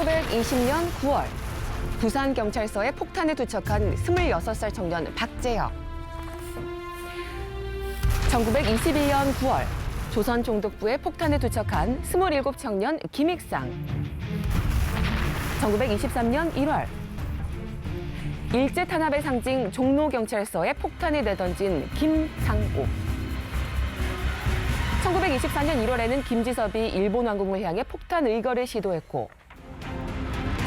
1920년 9월 부산경찰서에 폭탄을 투척한 26살 청년 박재혁. 1921년 9월 조선총독부에 폭탄을 투척한 27 청년 김익상. 1923년 1월 일제탄압의 상징 종로경찰서에 폭탄을 내던진 김상옥. 1924년 1월에는 김지섭이 일본 왕궁을 향해 폭탄 의거를 시도했고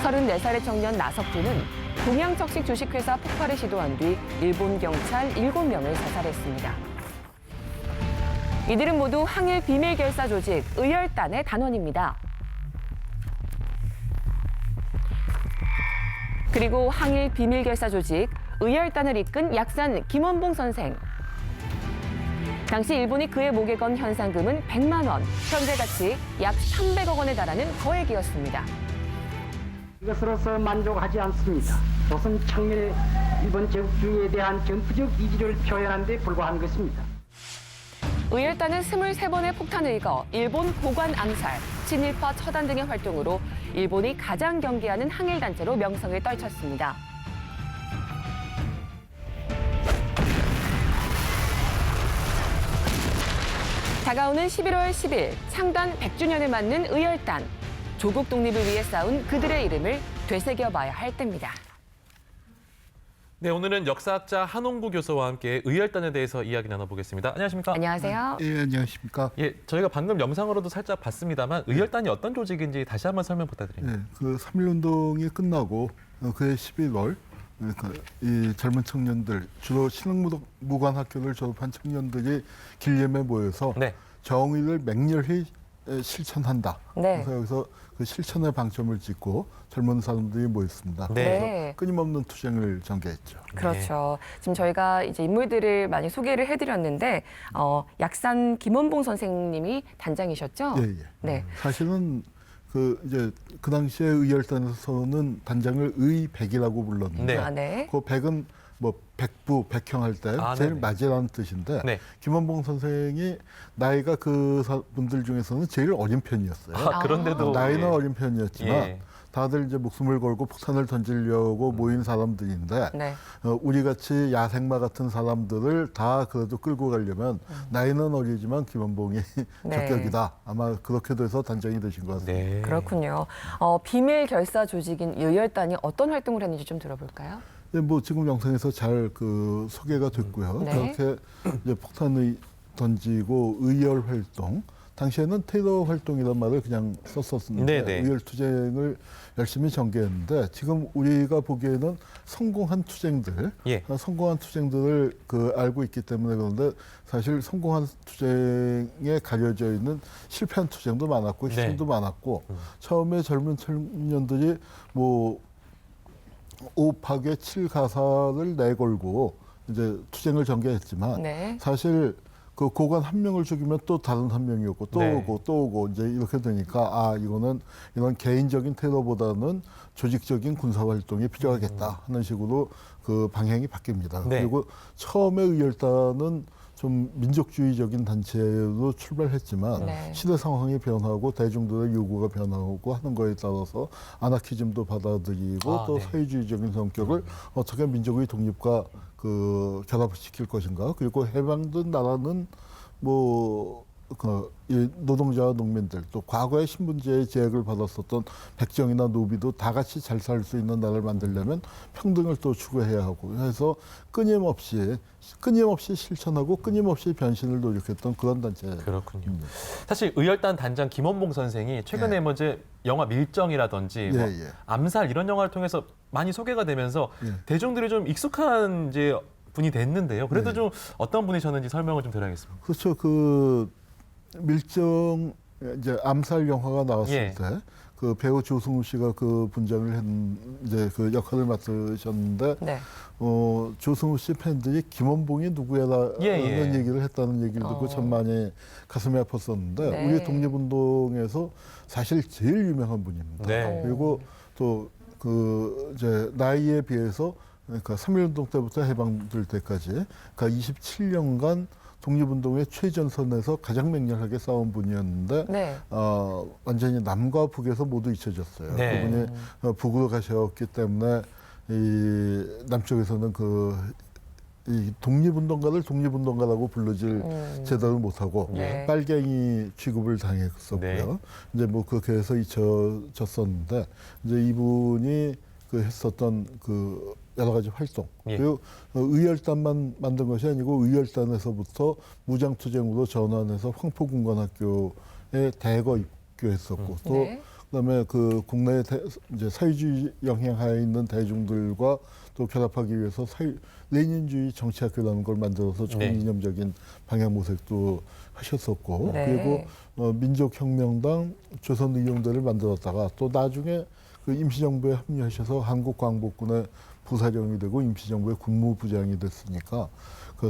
34살의 청년 나석두는 동양적식 주식회사 폭발을 시도한 뒤 일본 경찰 7명을 사살했습니다. 이들은 모두 항일 비밀결사 조직 의열단의 단원입니다. 그리고 항일 비밀결사 조직 의열단을 이끈 약산 김원봉 선생. 당시 일본이 그의 목에 건 현상금은 100만 원, 현재 가치 약 300억 원에 달하는 거액이었습니다. 이것으로서 만족하지 않습니다. 조선 창밀 일본 제국주의에 대한 전투적 이지를 표현한 데 불과한 것입니다. 의열단은 23번의 폭탄 의거, 일본 고관 암살, 친일파 처단 등의 활동으로 일본이 가장 경계하는 항일단체로 명성을 떨쳤습니다. 다가오는 11월 10일 창단 100주년을 맞는 의열단. 조국 독립을 위해 싸운 그들의 이름을 되새겨봐야 할 때입니다. 네, 오늘은 역사학자 한홍구 교수와 함께 의열단에 대해서 이야기 나눠보겠습니다. 안녕하십니까? 안녕하세요. 예, 안녕하십니까? 예, 저희가 방금 영상으로도 살짝 봤습니다만 의열단이 어떤 조직인지 다시 한번 설명 부탁드립니다. 예, 그 3.1운동이 끝나고 그해 11월 그러니까 이 젊은 청년들, 주로 신흥무관학교를 졸업한 청년들이 길림에 모여서 네. 정의를 맹렬히 실천한다. 네. 그래서 여기서 그 실천에 방점을 찍고 젊은 사람들이 모였습니다. 네. 그래서 끊임없는 투쟁을 전개했죠. 그렇죠. 지금 저희가 이제 인물들을 많이 소개를 해드렸는데 약산 김원봉 선생님이 단장이셨죠? 예, 예. 네. 사실은 그 당시에 의열단에서는 단장을 의백이라고 불렀는데 네. 아, 네. 그 백은 뭐 백부, 백형할 때 제일 네네. 맞이라는 뜻인데 네. 김원봉 선생이 나이가 그 분들 중에서는 제일 어린 편이었어요. 그런데도 나이는 예. 어린 편이었지만 예. 다들 이제 목숨을 걸고 폭탄을 던지려고 모인 사람들인데 네. 우리 같이 야생마 같은 사람들을 다 그래도 끌고 가려면 나이는 어리지만 김원봉이 네. 적격이다. 아마 그렇게 돼서 단장이 되신 것 같습니다. 네. 그렇군요. 비밀 결사 조직인 의열단이 어떤 활동을 했는지 좀 들어볼까요? 네, 뭐 지금 영상에서 잘 소개가 됐고요. 네. 그렇게 이제 폭탄을 던지고 의열 활동, 당시에는 테러 활동이란 말을 그냥 썼었는데 네네. 의열 투쟁을 열심히 전개했는데 지금 우리가 보기에는 성공한 투쟁들, 예. 성공한 투쟁들을 알고 있기 때문에 그런데 사실 성공한 투쟁에 가려져 있는 실패한 투쟁도 많았고 희생도 많았고 처음에 젊은 청년들이 뭐 5파괴 7가사를 내걸고 이제 투쟁을 전개했지만 네. 사실 그 고관 한 명을 죽이면 또 다른 한 명이 오고 또 네. 오고 또 오고 이제 이렇게 되니까 이거는 이런 개인적인 테러보다는 조직적인 군사 활동이 필요하겠다 하는 식으로 그 방향이 바뀝니다. 네. 그리고 처음에 의열단은 좀 민족주의적인 단체로 출발했지만 네. 시대 상황이 변하고 대중들의 요구가 변하고 하는 거에 따라서 아나키즘도 받아들이고 또 네. 사회주의적인 성격을 어떻게 민족의 독립과 결합시킬 것인가. 그리고 해방된 나라는 이 노동자와 농민들 또 과거에 신분제의 제약을 받았었던 백정이나 노비도 다 같이 잘 살 수 있는 나라를 만들려면 평등을 또 추구해야 하고 해서 끊임없이 실천하고 끊임없이 변신을 노력했던 그런 단체입니다. 그렇군요. 사실 의열단 단장 김원봉 선생이 최근에 뭐 이제 영화 밀정이라든지 뭐 예. 암살 이런 영화를 통해서 많이 소개가 되면서 대중들이 좀 익숙한 이제 분이 됐는데요. 그래도 좀 어떤 분이셨는지 설명을 좀 드려야겠습니다. 그렇죠. 밀정 이제 암살 영화가 나왔을 때 그 배우 조승우 씨가 그 분장을 이제 그 역할을 맡으셨는데 네. 조승우 씨 팬들이 김원봉이 누구야라는 얘기를 했다는 얘기를 듣고 참 많이 가슴이 아팠었는데 네. 우리 독립운동에서 사실 제일 유명한 분입니다. 네. 그리고 또 이제 나이에 비해서 그러니까 3.1운동 때부터 해방될 때까지 그러니까 27년간 독립운동의 최전선에서 가장 맹렬하게 싸운 분이었는데 네. 완전히 남과 북에서 모두 잊혀졌어요. 네. 그분이 북으로 가셨기 때문에 이 남쪽에서는 이 독립운동가를 독립운동가라고 불러질 제대로 못하고 네. 빨갱이 취급을 당했었고요. 네. 이제 뭐 그렇게 해서 잊혀졌었는데 이제 이분이 했었던 여러 가지 활동 예. 그리고 의열단만 만든 것이 아니고 의열단에서부터 무장투쟁으로 전환해서 황포군관학교에 대거 입교했었고 또 네. 그다음에 국내 이제 사회주의 영향하에 있는 대중들과 또 결합하기 위해서 레닌주의 정치학교라는 걸 만들어서 좋은 네. 이념적인 방향 모색도 하셨었고 네. 그리고 민족혁명당 조선의용대를 만들었다가 또 나중에 임시정부에 합류하셔서 한국광복군의 부사령이 되고 임시정부의 국무부장이 됐으니까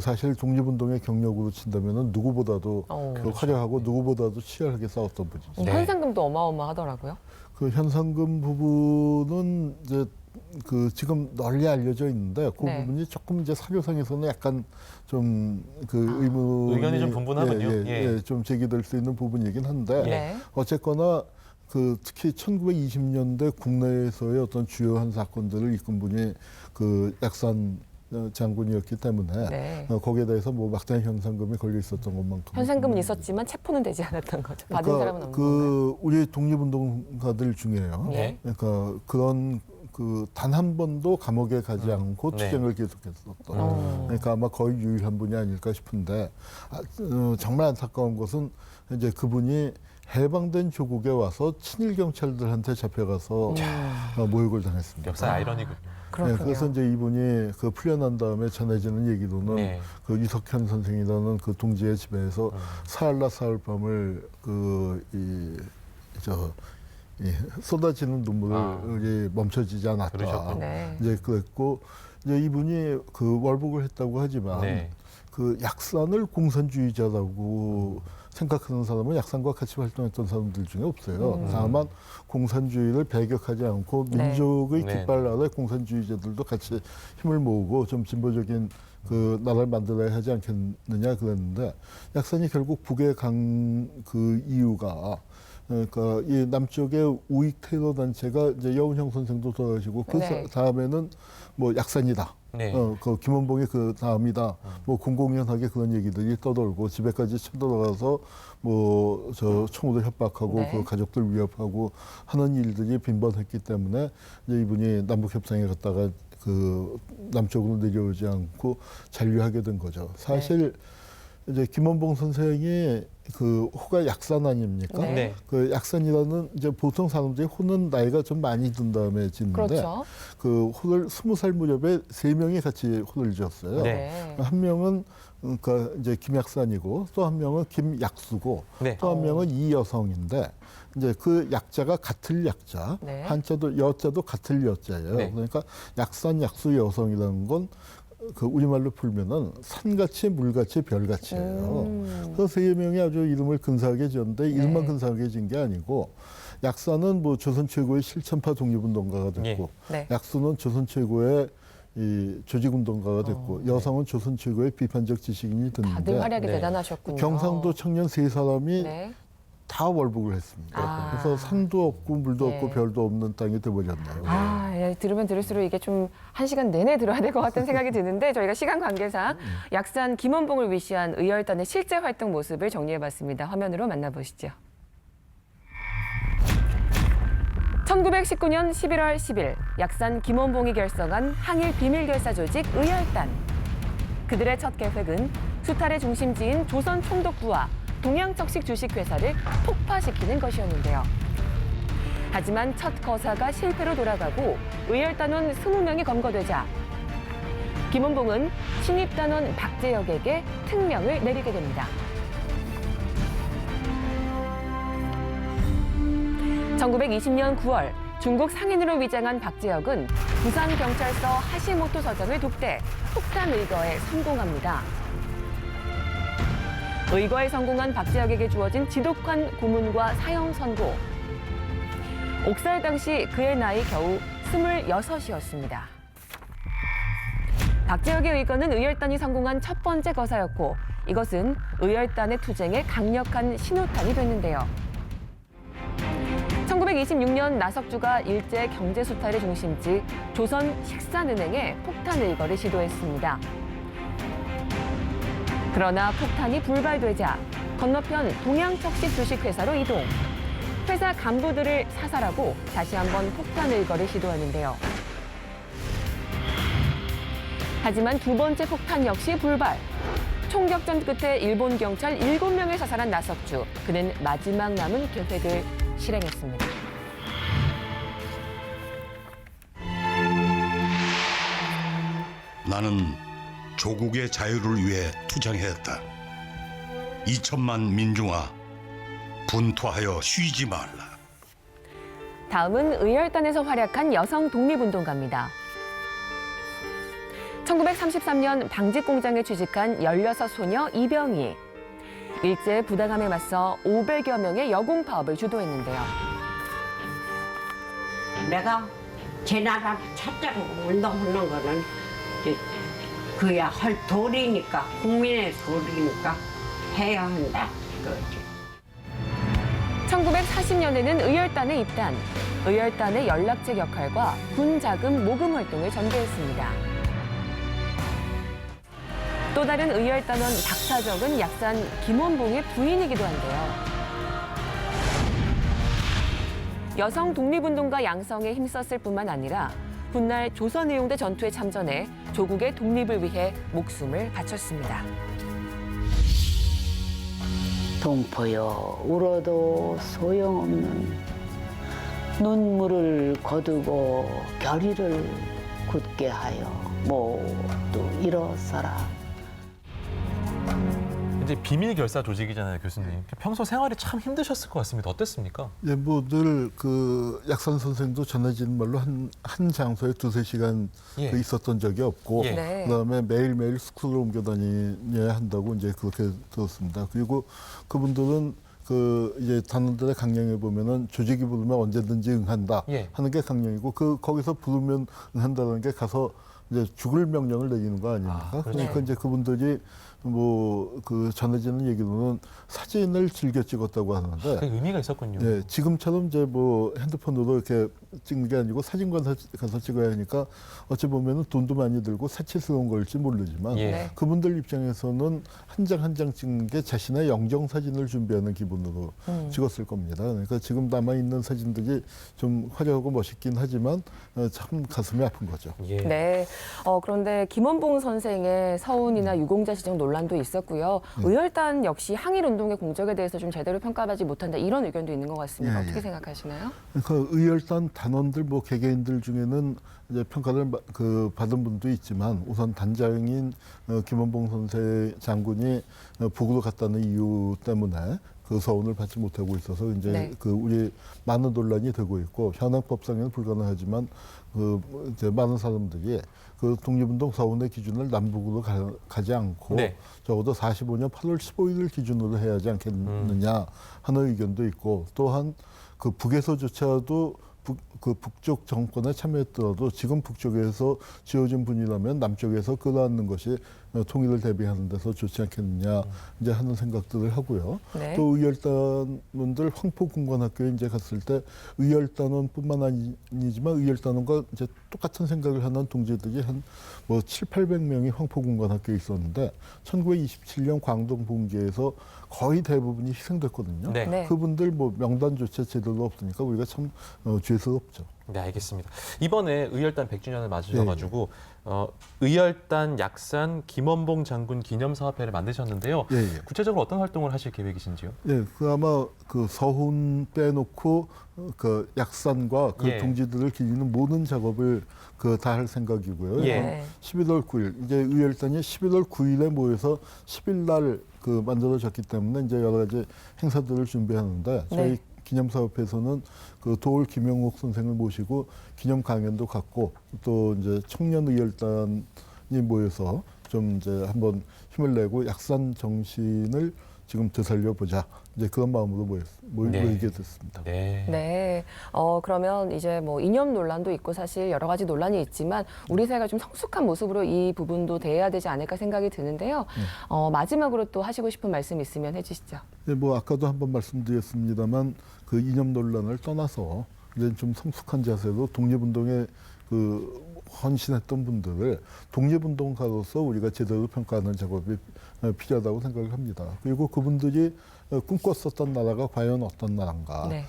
사실 독립운동의 경력으로 친다면은 누구보다도 화려하고 누구보다도 치열하게 싸웠던 분이죠. 네. 현상금도 어마어마하더라고요. 현상금 부분은 이제 지금 널리 알려져 있는데 그 네. 부분이 조금 이제 사료상에서는 약간 좀 의문이 의견이 좀 분분하군요. 좀 제기될 수 있는 부분이긴 한데 네. 어쨌거나 특히 1920년대 국내에서의 어떤 주요한 사건들을 이끈 분이 약산 장군이었기 때문에 네. 거기에 대해서 뭐 막대한 현상금이 걸려 있었던 것만큼 현상금은 있었지만 체포는 되지 않았던 거죠. 받은 사람은 없는 건가요? 우리 독립운동가들 중에요. 네. 그러니까 그런 단 한 번도 감옥에 가지 않고 네. 투쟁을 계속했었던. 그러니까 아마 거의 유일한 분이 아닐까 싶은데 정말 안타까운 것은 이제 그분이 해방된 조국에 와서 친일 경찰들한테 잡혀가서 모욕을 당했습니다. 역사 아이러니군요. 그렇군요. 그래서 이제 이분이 풀려난 다음에 전해지는 얘기로는 네. 유석현 선생이라는 동지의 집에서 사흘날 사흘밤을 쏟아지는 눈물이 멈춰지지 않았다. 그러셨군요. 네. 이제 그랬고 이제 이분이 월북을 했다고 하지만 네. 약산을 공산주의자라고 생각하는 사람은 약산과 같이 활동했던 사람들 중에 없어요. 다만 공산주의를 배격하지 않고 네. 민족의 네. 깃발 아래 공산주의자들도 같이 힘을 모으고 좀 진보적인 나라를 만들어야 하지 않겠느냐 그랬는데 약산이 결국 북에 간 이유가 그러니까 이 남쪽의 우익 테러 단체가 이제 여운형 선생도 돌아가시고 네. 다음에는 뭐 약산이다. 네. 김원봉이 다음이다. 뭐 공공연하게 그런 얘기들이 떠돌고 집에까지 쳐들어가서 뭐 총으로 협박하고 네. 가족들 위협하고 하는 일들이 빈번했기 때문에 이제 이분이 남북 협상에 갔다가 남쪽으로 내려오지 않고 잔류하게 된 거죠. 사실 이제 김원봉 선생이 호가 약산 아닙니까? 네. 약산이라는 이제 보통 사람들이 호는 나이가 좀 많이 든 다음에 짓는데 그렇죠. 호를 20살 무렵에 3명이 같이 호를 지었어요. 네. 한 명은 그러니까 이제 김약산이고 또 한 명은 김약수고 네. 또 한 명은 이여성인데 이제 약자가 같을 약자, 네. 한자도 여자도 같을 여자예요. 네. 그러니까 약산, 약수, 여성이라는 건 우리말로 풀면은 산같이 물같이 별같이예요. 그래서 3명이 아주 이름을 근사하게 지었는데 이름만 근사하게 지은 게 아니고 약사는 뭐 조선 최고의 실천파 독립운동가가 됐고 네. 약수는 조선 최고의 이 조직운동가가 됐고 여성은 조선 최고의 비판적 지식인이 다들 됐는데 활약이 네. 대단하셨군요. 경상도 청년 3사람이 네. 다 월북을 했습니다. 아. 그래서 산도 없고 물도 예. 없고 별도 없는 땅이 돼버렸네요. 들으면 들을수록 이게 좀 1시간 내내 들어야 될 것 같은 생각이 드는데 저희가 시간 관계상 약산 김원봉을 위시한 의열단의 실제 활동 모습을 정리해봤습니다. 화면으로 만나보시죠. 1919년 11월 10일 약산 김원봉이 결성한 항일 비밀결사 조직 의열단. 그들의 첫 계획은 수탈의 중심지인 조선 총독부와 동양적식 주식회사를 폭파시키는 것이었는데요. 하지만 첫 거사가 실패로 돌아가고 의열단원 20명이 검거되자 김원봉은 신입단원 박재혁에게 특명을 내리게 됩니다. 1920년 9월 중국 상인으로 위장한 박재혁은 부산경찰서 하시모토 서장을 돕대 폭탄 의거에 성공합니다. 의거에 성공한 박재혁에게 주어진 지독한 고문과 사형 선고. 옥살 당시 그의 나이 겨우 26이었습니다. 박재혁의 의거는 의열단이 성공한 첫 번째 거사였고 이것은 의열단의 투쟁에 강력한 신호탄이 됐는데요. 1926년 나석주가 일제 경제 수탈의 중심지 조선 식산은행에 폭탄 의거를 시도했습니다. 그러나 폭탄이 불발되자 건너편 동양척식 주식회사로 이동. 회사 간부들을 사살하고 다시 한번 폭탄 의거를 시도하는데요. 하지만 두 번째 폭탄 역시 불발. 총격전 끝에 일본 경찰 7명을 사살한 나석주. 그는 마지막 남은 계획을 실행했습니다. 나는 조국의 자유를 위해 투쟁했다. 2천만 민중아, 분투하여 쉬지 말라. 다음은 의열단에서 활약한 여성 독립운동가입니다. 1933년 방직 공장에 취직한 16소녀 이병희. 일제 부당함에 맞서 500여 명의 여공 파업을 주도했는데요. 내가 제 나라 찾자고 운동하는 거는 이제 그야 할 도리니까, 국민의 도리니까 해야 한다. 그거지. 1940년에는 의열단에 입단. 의열단의 연락책 역할과 군 자금 모금 활동을 전개했습니다. 또 다른 의열단원 박사적은 약산 김원봉의 부인이기도 한데요. 여성 독립운동가 양성에 힘썼을 뿐만 아니라 훗날 조선의용대 전투에 참전해 조국의 독립을 위해 목숨을 바쳤습니다. 동포여, 울어도 소용없는 눈물을 거두고 결의를 굳게 하여 모두 일어서라. 이제 비밀 결사 조직이잖아요, 교수님. 평소 생활이 참 힘드셨을 것 같습니다. 어땠습니까? 예, 뭐 늘 그 약산 선생도 전해지는 말로 한 장소에 2~3시간 예. 있었던 적이 없고 예. 네. 그다음에 매일매일 스쿨을 옮겨 다녀야 한다고 이제 그렇게 들었습니다. 그리고 그분들은 그 이제 단원들의 강령에 보면은 조직이 부르면 언제든지 응한다 예. 하는 게 강령이고 거기서 부르면 응한다는 게 가서 이제 죽을 명령을 내리는 거 아닙니까? 아, 그렇죠. 그러니까 이제 그분들이 뭐 그 전해지는 얘기로는 사진을 즐겨 찍었다고 하는데 그 의미가 있었군요. 예, 지금처럼 이제 뭐 핸드폰으로 이렇게 찍는 게 아니고 사진관 가서 찍어야 하니까 어찌 보면은 돈도 많이 들고 사치스러운 걸지 모르지만 예. 네. 그분들 입장에서는 한 장 한 장 찍는 게 자신의 영정 사진을 준비하는 기분으로 찍었을 겁니다. 그러니까 지금 남아 있는 사진들이 좀 화려하고 멋있긴 하지만 참 가슴이 아픈 거죠. 예. 네. 그런데 김원봉 선생의 서운이나 유공자 지정 논란도 있었고요. 의열단 역시 항일운동의 공적에 대해서 좀 제대로 평가받지 못한다 이런 의견도 있는 것 같습니다. 예, 어떻게 예. 생각하시나요? 그러니까 의열단 단원들 뭐 개개인들 중에는 이제 평가를 받은 분도 있지만 우선 단장인 김원봉 선생 장군이 북으로 갔다는 이유 때문에 그 서운을 받지 못하고 있어서 이제 네. 그 우리 많은 논란이 되고 있고 현행 법상에는 불가능하지만 그 이제 많은 사람들이 그 독립운동 서운의 기준을 남북으로 가지 않고 네. 적어도 45년 8월 15일을 기준으로 해야 하지 않겠느냐 하는 의견도 있고 또한 그 북에서조차도 그 북쪽 정권에 참여했더라도 지금 북쪽에서 지어진 분이라면 남쪽에서 끌어안는 것이 통일을 대비하는 데서 좋지 않겠느냐 이제 하는 생각들을 하고요. 네. 또 의열단원들 황포군관학교에 이제 갔을 때 의열단원뿐만 아니지만 의열단원과 이제 똑같은 생각을 하는 동지들이 한 뭐 700~800명이 황포군관학교에 있었는데 1927년 광동 봉기에서 거의 대부분이 희생됐거든요. 네. 네. 그분들 뭐 명단조차 제대로 없으니까 우리가 참 죄스럽죠. 네, 알겠습니다. 이번에 의열단 100주년을 맞으셔가지고 의열단 약산 김원봉 장군 기념사업회를 만드셨는데요. 예, 예. 구체적으로 어떤 활동을 하실 계획이신지요? 예, 그 아마 그 서훈 빼놓고 그 약산과 그 예. 동지들을 기리는 모든 작업을 그 다 할 생각이고요. 예. 네. 11월 9일 이제 의열단이 11월 9일에 모여서 10일 날 그 만들어졌기 때문에 이제 여러 가지 행사들을 준비하는데 저희 네. 기념사업회에서는 그 도올 김영옥 선생을 모시고 기념 강연도 갖고 또 이제 청년 의열단이 모여서 좀 이제 한번 힘을 내고 약산 정신을 지금 되살려 보자. 이제 그런 마음으로 모이게 됐습니다. 네. 네. 그러면 이제 뭐 이념 논란도 있고 사실 여러 가지 논란이 있지만 우리 사회가 좀 성숙한 모습으로 이 부분도 대해야 되지 않을까 생각이 드는데요. 마지막으로 또 하시고 싶은 말씀 있으면 해주시죠. 네, 뭐 아까도 한번 말씀드렸습니다만 그 이념 논란을 떠나서 이제 좀 성숙한 자세로 독립운동에 그 헌신했던 분들을 독립운동가로서 우리가 제대로 평가하는 작업이 필요하다고 생각을 합니다. 그리고 그분들이 꿈꿨었던 나라가 과연 어떤 나라인가. 네.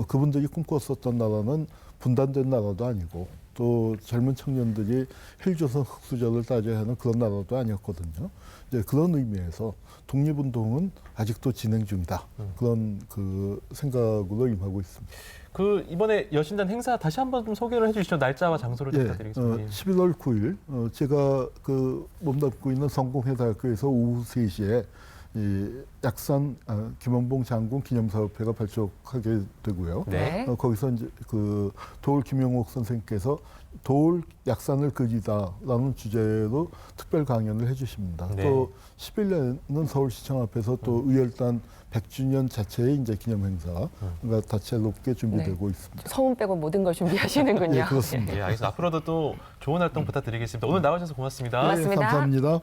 그분들이 꿈꿨었던 나라는 분단된 나라도 아니고 또 젊은 청년들이 헬조선 흑수저를 따져야 하는 그런 나라도 아니었거든요. 이제 그런 의미에서 독립운동은 아직도 진행 중이다. 그런 그 생각으로 임하고 있습니다. 그 이번에 여신단 행사 다시 한번 좀 소개를 해주시죠. 날짜와 장소를 좀 부탁드리겠습니다. 11월 9일 제가 그 몸담고 있는 성공회대학교에서 오후 3시에 이 약산 김원봉 장군 기념사업회가 발족하게 되고요. 네. 거기서 이제 그 도올 김용옥 선생님께서 도올 약산을 그리다라는 주제로 특별 강연을 해주십니다. 네. 또 10일에는 서울시청 앞에서 또 의열단 100주년 자체의 이제 기념 행사가 다채롭게 준비되고 있습니다. 서운 빼고 모든 걸 준비하시는군요. 예, 그렇습니다. 예, 알겠습니다. 앞으로도 또 좋은 활동 부탁드리겠습니다. 오늘 나와주셔서 고맙습니다. 고맙습니다. 감사합니다.